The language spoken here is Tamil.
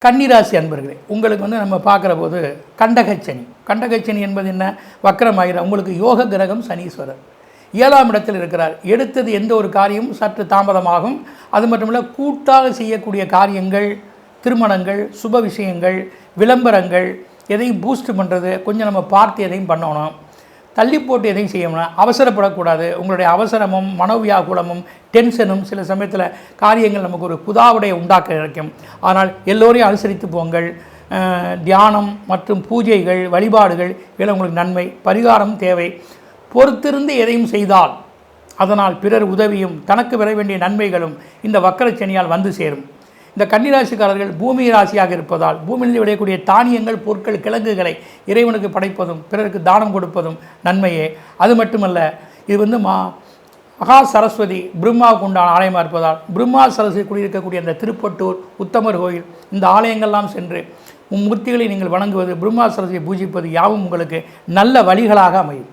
கன்னிராசி அன்பர்களே, உங்களுக்கு நம்ம பார்க்குற போது கண்டகச்சனி. கண்டகச்சனி என்பது என்ன? வக்கரமாகிற உங்களுக்கு யோக கிரகம் சனீஸ்வரர் 7ஆம் இடத்தில் இருக்கிறார். எடுத்தது எந்த ஒரு காரியமும் சற்று தாமதமாகும். அது மட்டுமல்ல, கூட்டாக செய்யக்கூடிய காரியங்கள், திருமணங்கள், சுப விஷயங்கள், விளம்பரங்கள், எதையும் பூஸ்ட் பண்ணுறது கொஞ்சம் நம்ம பார்த்து எதையும் பண்ணணும். தள்ளி போட்டு எதையும் செய்யணும். அவசரப்படக்கூடாது. உங்களுடைய அவசரமும் மனோவியாகுலமும் டென்ஷனும் சில சமயத்தில் காரியங்கள் நமக்கு ஒரு புதாவுடைய உண்டாக்க கிடைக்கும். ஆனால் எல்லோரையும் அனுசரித்து போங்கள். தியானம் மற்றும் பூஜைகள், வழிபாடுகள் இதில் உங்களுக்கு நன்மை. பரிகாரம் தேவை. பொறுத்திருந்து எதையும் செய்தால் அதனால் பிறர் உதவியும் தனக்கு பெற வேண்டிய நன்மைகளும் இந்த வக்கரச்சனியால் வந்து சேரும். இந்த கன்னிராசிக்காரர்கள் பூமி ராசியாக இருப்பதால் பூமியில் விளையக்கூடிய தானியங்கள், பொருட்கள், கிழங்குகளை இறைவனுக்கு படைப்பதும் பிறருக்கு தானம் கொடுப்பதும் நன்மையே. அது மட்டுமல்ல, இது மகா சரஸ்வதி பிரம்மாவுக்கு உண்டான ஆலயமாக இருப்பதால் பிரம்மா சரஸ்வதி குடியிருக்கக்கூடிய அந்த திருப்பட்டூர், உத்தமர் கோயில், இந்த ஆலயங்கள்லாம் சென்று மும்மூர்த்திகளை நீங்கள் வணங்குவது, பிரம்மா சரஸ்வதியை பூஜிப்பது யாவும் உங்களுக்கு நல்ல வழிகளாக அமையும்.